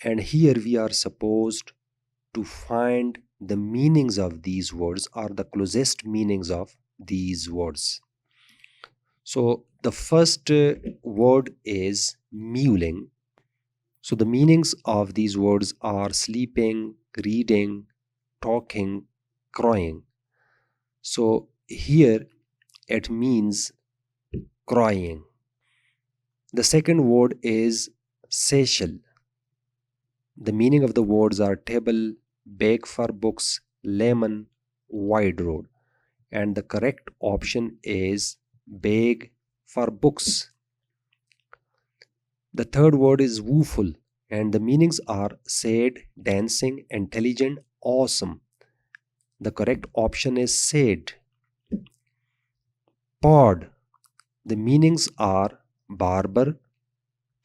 Speaker 1: and here we are supposed to find the meanings of these words or the closest meanings of these words. So the first word is mewling. So the meanings of these words are sleeping, reading, talking, crying. So here it means crying. The second word is seychelle. The meaning of the words are table, bag for books, lemon, wide road. And the correct option is bag for books. The third word is woeful, and the meanings are sad, dancing, intelligent, awesome. The correct option is sad. Pod. The meanings are barber,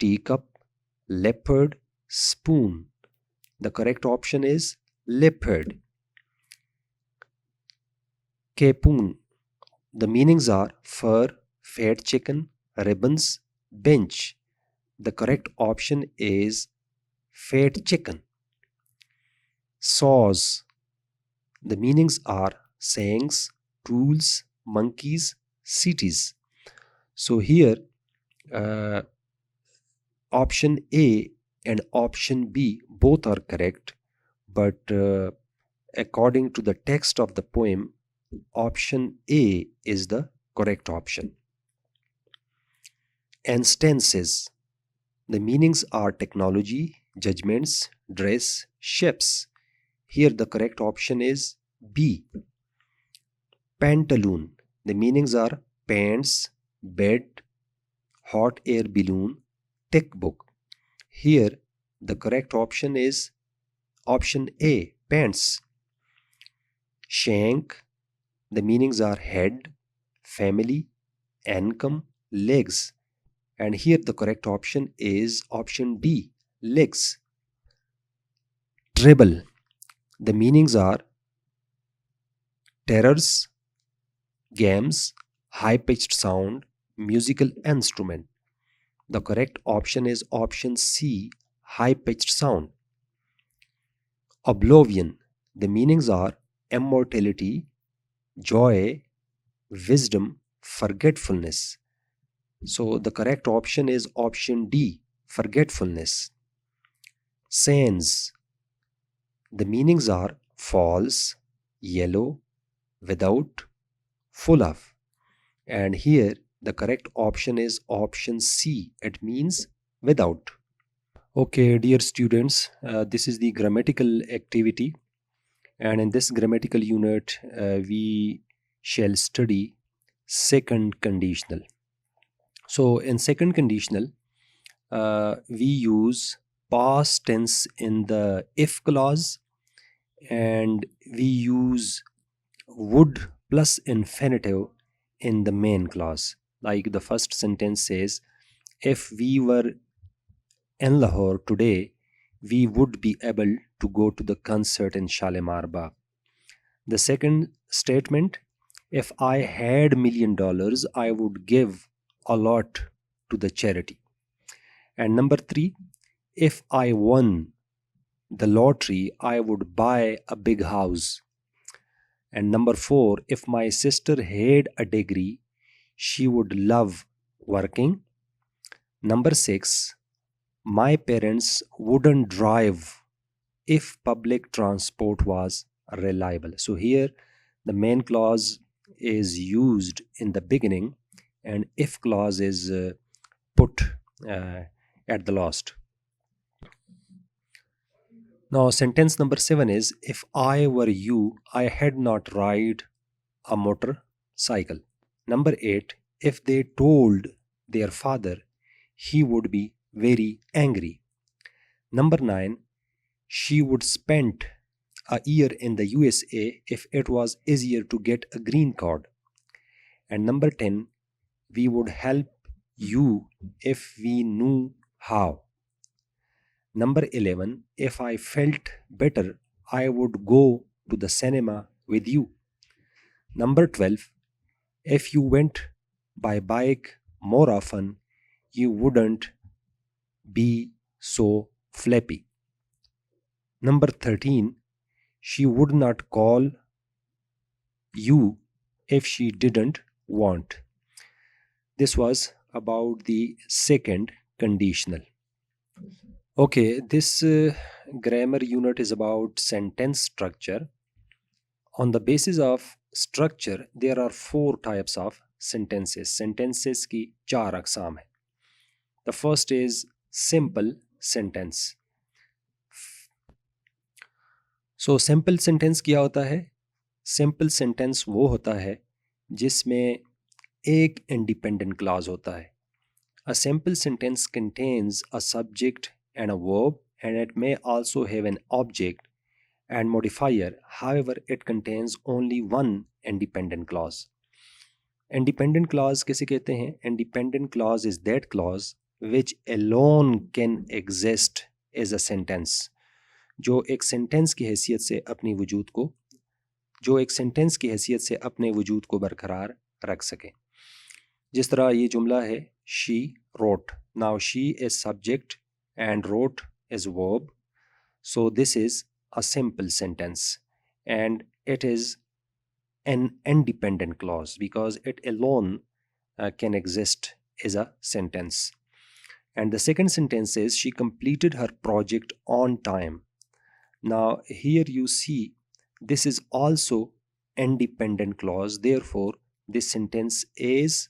Speaker 1: teacup, leopard, spoon. The correct option is leopard. Capoon. The meanings are fur, fat chicken, ribbons, bench. The correct option is fat chicken. Saws. The meanings are sayings, tools, monkeys, cities. So here, uh, option A and option B both are correct, but according to the text of the poem, option A is the correct option. Instances. The meanings are technology, judgments, dress, ships. Here the correct option is B. Pantaloon. The meanings are pants, bed, hot air balloon, thick book. Here the correct option is option A, pants. Shank. The meanings are head, family, income, legs. And here the correct option is option D, legs. Treble. The meanings are terrors, games, high pitched sound, musical instrument. The correct option is option C, high pitched sound. Oblivion. The meanings are immortality, joy, wisdom, forgetfulness. So the correct option is option D, forgetfulness. Sans. The meanings are false, yellow, without, full of. And here the correct option is option C. It means without. Okay, dear students, this is the grammatical activity. And in this grammatical unit, we shall study second conditional. So in second conditional, we use past tense in the if clause, and we use would plus infinitive in the main clause. Like the first sentence says, if we were in Lahore today, we would be able to go to the concert in Shalimar Bagh. The second statement, if I had $1,000,000, I would give a lot to the charity. And number 3, if I won the lottery, I would buy a big house. And number 4, if my sister had a degree, she would love working. Number 6, my parents wouldn't drive if public transport was reliable. So here the main clause is used in the beginning, and if clause is put at the last. Now sentence number 7 is, if I were you, I had not ride a motorcycle. Number 8, if they told their father, he would be very angry. Number 9, she would spend a year in the USA if it was easier to get a green card. And number 10, We would help you if we knew how. Number 11, if I felt better, I would go to the cinema with you. Number 12, if you went by bike more often, you wouldn't be so flappy. Number 13, she would not call you if she didn't want. This was about the second conditional. Okay, this grammar unit is about sentence structure. On the basis of structure, there are four types of sentences. Sentences की चार अकसाम है. The first is simple sentence. So simple sentence क्या होता है? Simple sentence वो होता है जिसमें एक independent clause होता है. A simple sentence contains a subject and a verb, and it may also have an object and modifier. However, it contains only one independent clause. Independent clause किसे कहते हैं? Independent clause is that clause which alone can exist as a sentence. जो एक sentence की हैसियत से अपनी वजूद को अपने वजूद को बरकरार रख सके. जिस तरह ये जुमला है, she wrote. Now she is subject and wrote is verb. So this is a simple sentence and it is an independent clause because it alone can exist as a sentence. And the second sentence is she completed her project on time. Now here you see this is also independent clause, therefore this sentence is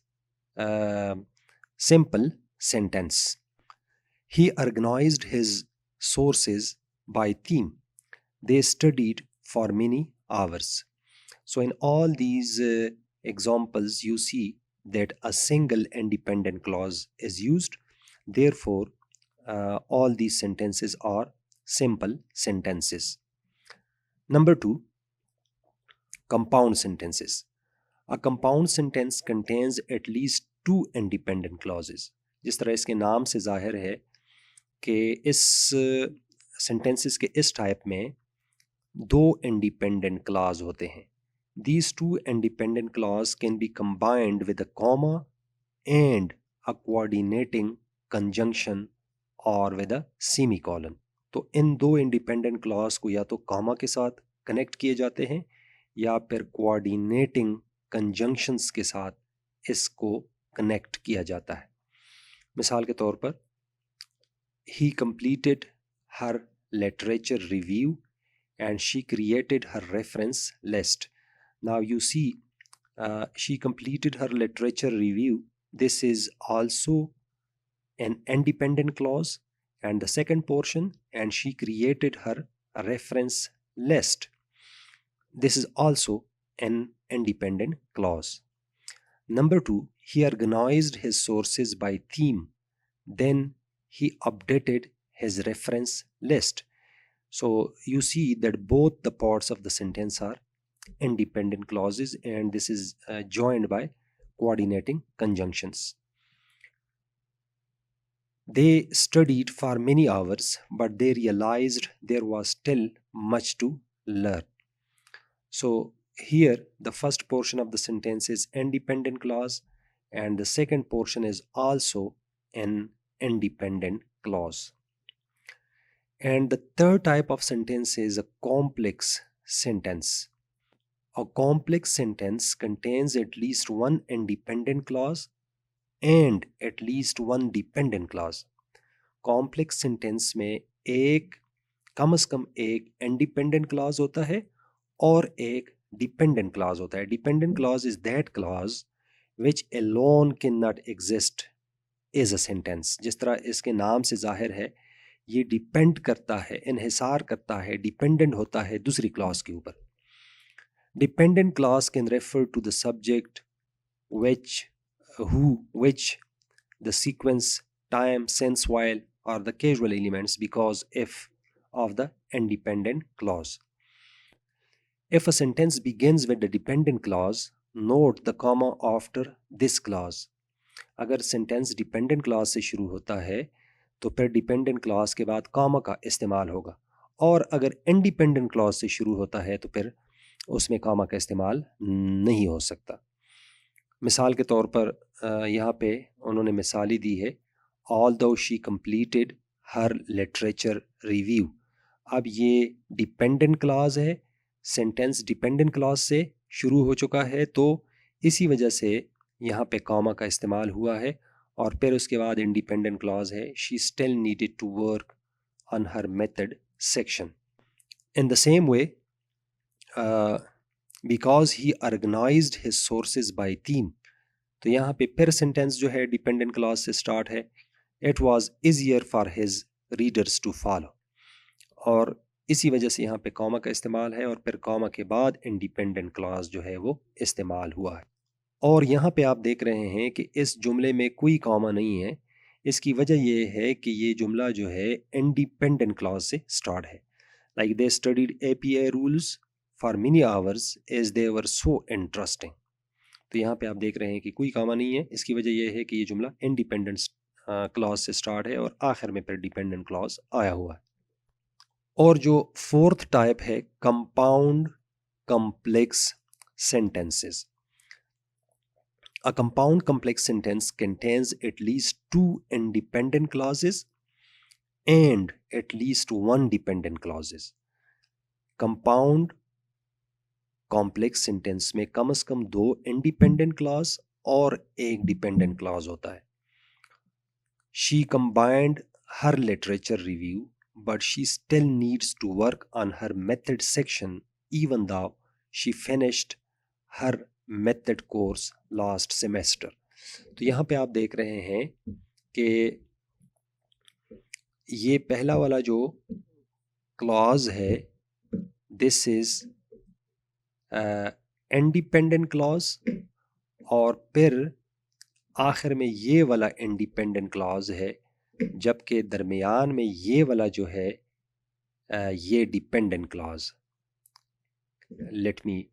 Speaker 1: simple sentence. He organized his sources by theme. They studied for many hours. So in all these examples you see that a single independent clause is used. Therefore all these sentences are simple sentences. Number 2, compound sentences. A compound sentence contains at least two independent clauses. जिस तरह इसके नाम से जाहिर है कि इस sentences के इस type में दो independent clause होते हैं. These two independent clause can be combined with a comma and a coordinating conjunction or with a semicolon. तो इन दो इंडिपेंडेंट क्लॉज को या तो कॉमा के साथ कनेक्ट किए जाते हैं या फिर कोऑर्डिनेटिंग कंजंक्शंस के साथ इसको कनेक्ट किया जाता है. मिसाल के तौर पर he completed her literature review and she created her reference list. Now you see she completed her literature review. This is also an independent clause. And the second portion, and she created her reference list. This is also an independent clause. Number 2, he organized his sources by theme. Then he updated his reference list. So you see that both the parts of the sentence are independent clauses and this is joined by coordinating conjunctions. They studied for many hours, but they realized there was still much to learn. So here the first portion of the sentence is independent clause and the second portion is also an independent clause. And the third type of sentence is a complex sentence. A complex sentence contains at least one independent clause and at least one dependent clause. Complex sentence में एक कम से कम एक independent clause होता है और एक dependent clause होता है. Dependent clause is that clause which alone cannot exist as a sentence. जिस तरह इसके नाम से जाहिर है ये डिपेंड करता है, इन्हिसार करता है, डिपेंडेंट होता है दूसरी क्लॉज के ऊपर. Dependent clause can refer to the subject, which, who, which, the sequence, time, sense, while, or the casual elements because if of the independent clause. If a sentence begins with the dependent clause, note the comma after this clause. अगर sentence dependent clause से शुरू होता है तो फिर dependent clause के बाद comma का इस्तेमाल होगा, और अगर इंडिपेंडेंट क्लॉज से शुरू होता है तो फिर उसमें कॉमा का इस्तेमाल नहीं हो सकता। मिसाल के तौर पर यहाँ पे उन्होंने मिसाली दी है, ऑल दो she completed her literature review. अब ये डिपेंडेंट क्लॉज है, सेंटेंस डिपेंडेंट क्लॉज से शुरू हो चुका है, तो इसी वजह से यहाँ पे कॉमा का इस्तेमाल हुआ है, और फिर उसके बाद इंडिपेंडेंट क्लॉज है, she still needed to work on her method section. In the same way, because he organised his sources by theme, तो यहाँ पे फिर सेंटेंस जो है डिपेंडेंट क्लॉज से स्टार्ट है, it was easier for his readers to follow, और इसी वजह से यहाँ पे कॉमा का इस्तेमाल है, और फिर कॉमा के बाद इंडिपेंडेंट क्लॉज जो है वो इस्तेमाल हुआ है। और यहाँ पे आप देख रहे हैं कि इस जुमले में कोई कॉमा नहीं है। इसकी वजह ये है कि ये जुमला जो है इंडिपेंडेंट क्लॉज से स्टार्ट है। Like they studied APA rules for many hours as they were so interesting. तो यहाँ पे आप देख रहे हैं कि कोई कॉमा नहीं है। इसकी वजह यह है कि ये जुमला इंडिपेंडेंट क्लॉज से स्टार्ट है और आखिर में फिर डिपेंडेंट क्लॉज आया हुआ है। और जो फोर्थ टाइप है compound complex sentences. A compound complex sentence contains at least two independent clauses and at least one dependent clauses. Compound complex sentence में कम से कम दो independent clause और एक dependent clause होता है। She combined her literature review, but she still needs to work on her method section even though she finished her method course last semester. तो यहाँ पे आप देख रहे हैं कि ये पहला वाला जो क्लॉज है, दिस इज इंडिपेंडेंट क्लॉज, और फिर आखिर में ये वाला इंडिपेंडेंट क्लॉज है, जबकि दरमियान में ये वाला जो है ये dependent clause. Let me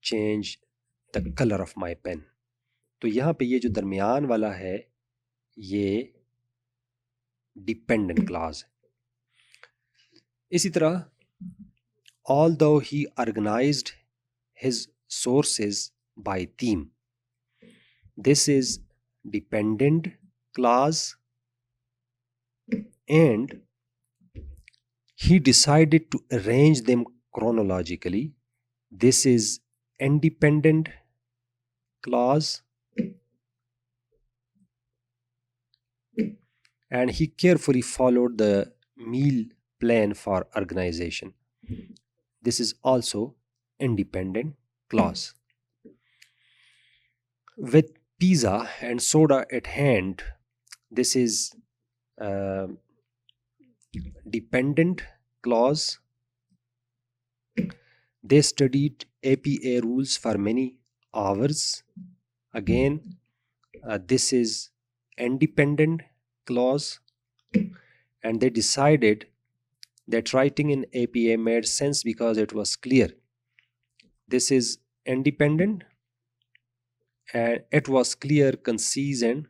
Speaker 1: change the colour of my pen. तो यहाँ पे ये जो दरमियान वाला है ये डिपेंडेंट क्लॉज है। इसी तरह although he organized his sources by theme, this is dependent clause, and he decided to arrange them chronologically, this is independent clause, and he carefully followed the meal plan for organization, this is also independent clause. With pizza and soda at hand, this is dependent clause. They studied APA rules for many hours, again this is independent clause. And they decided that writing in APA made sense because it was clear, this is independent, and it was clear, concise and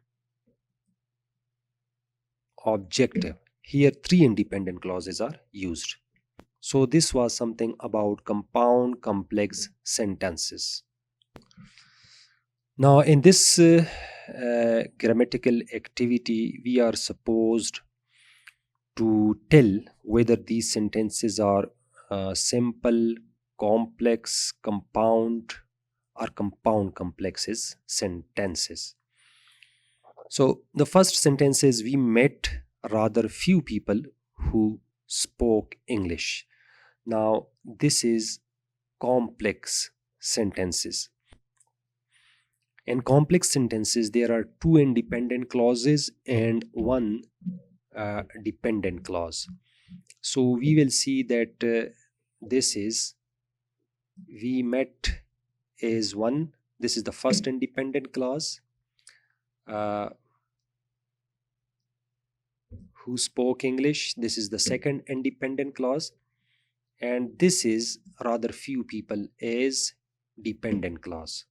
Speaker 1: objective. Here three independent clauses are used. So this was something about compound complex sentences. Now in this grammatical activity, we are supposed to tell whether these sentences are simple, complex, compound, or compound complexes sentences. So the first sentence is, we met rather few people who spoke English. Now this is complex sentences. In complex sentences, there are two independent clauses and one dependent clause. So we will see that this is, we met is one, this is the first independent clause. Who spoke English, this is the second independent clause, and this is rather few people is dependent clause.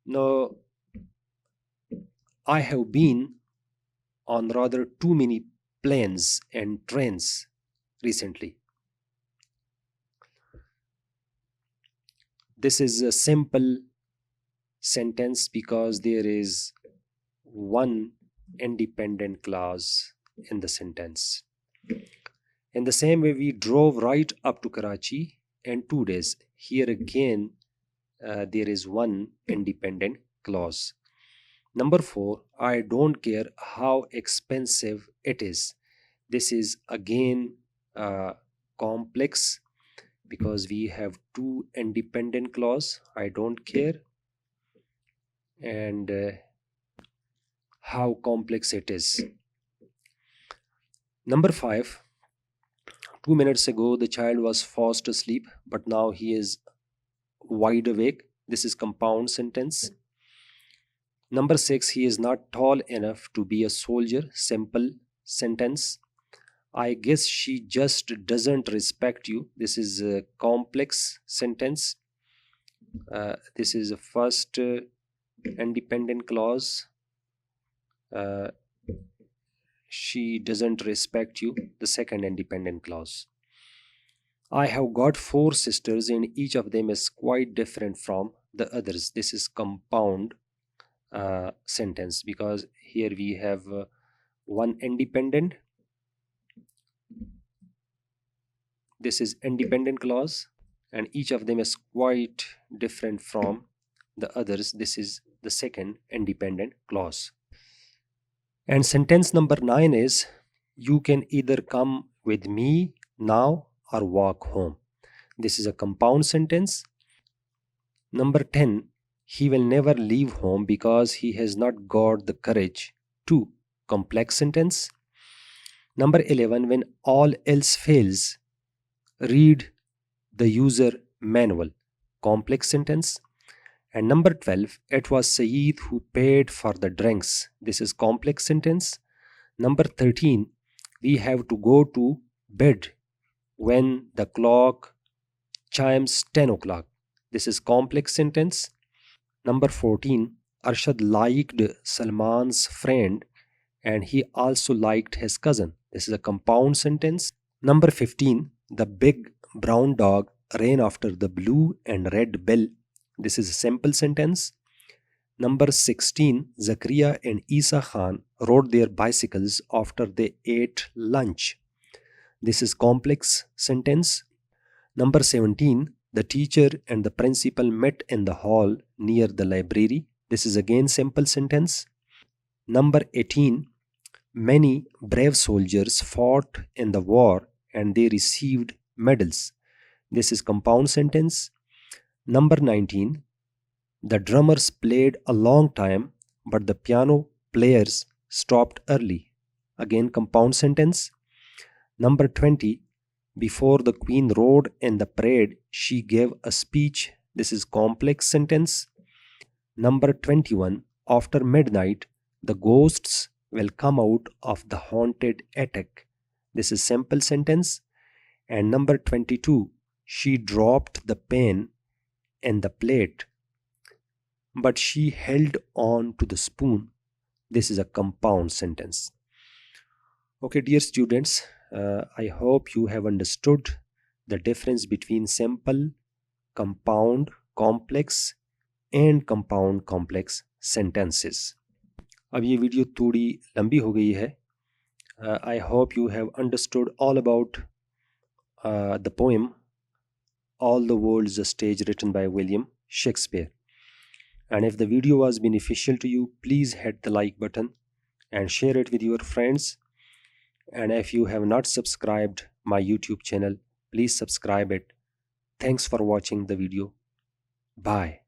Speaker 1: Now I have been on rather too many planes and trains recently. This is a simple sentence because there is one independent clause in the sentence. In the same way, we drove right up to Karachi in 2 days. Here again, there is one independent clause. Number 4, I don't care how expensive it is. This is again complex because we have two independent clause. I don't care and how complex it is. Number 5, 2 minutes ago the child was fast asleep, but now he is wide awake. This is compound sentence. Number 6, he is not tall enough to be a soldier. Simple sentence. I guess she just doesn't respect you. This is a complex sentence. This is the first independent clause. She doesn't respect you. The second independent clause. I have got 4 sisters and each of them is quite different from the others. This is compound sentence because here we have one independent. This is independent clause and each of them is quite different from the others. This is the second independent clause. And sentence number 9 is, you can either come with me now or walk home. This is a compound sentence. Number 10, he will never leave home because he has not got the courage to. Complex sentence. Number 11, when all else fails, read the user manual. Complex sentence. And number 12, it was Saeed who paid for the drinks. This is complex sentence. Number 13, we have to go to bed when the clock chimes 10 o'clock. This is complex sentence. Number 14, Arshad liked Salman's friend and he also liked his cousin. This is a compound sentence. Number 15, the big brown dog ran after the blue and red bell. This is a simple sentence. Number 16, Zakaria and Isa Khan rode their bicycles after they ate lunch. This is complex sentence. Number 17, the teacher and the principal met in the hall near the library. This is again simple sentence. Number 18, many brave soldiers fought in the war and they received medals. This is compound sentence. Number 19, the drummers played a long time, but the piano players stopped early. Again, compound sentence. Number 20, before the queen rode in the parade, she gave a speech. This is complex sentence. Number 21, after midnight, the ghosts will come out of the haunted attic. This is simple sentence. And number 22, she dropped the pen in the plate, but she held on to the spoon. This is a compound sentence. Okay, dear students, I hope you have understood the difference between simple, compound, complex and compound complex sentences. अब ये video थोड़ी लंबी हो गई है. I hope you have understood all about the poem All the World's a Stage, written by William Shakespeare. And if the video was beneficial to you, please hit the like button and share it with your friends. And if you have not subscribed my YouTube channel, please subscribe it. Thanks for watching the video. Bye.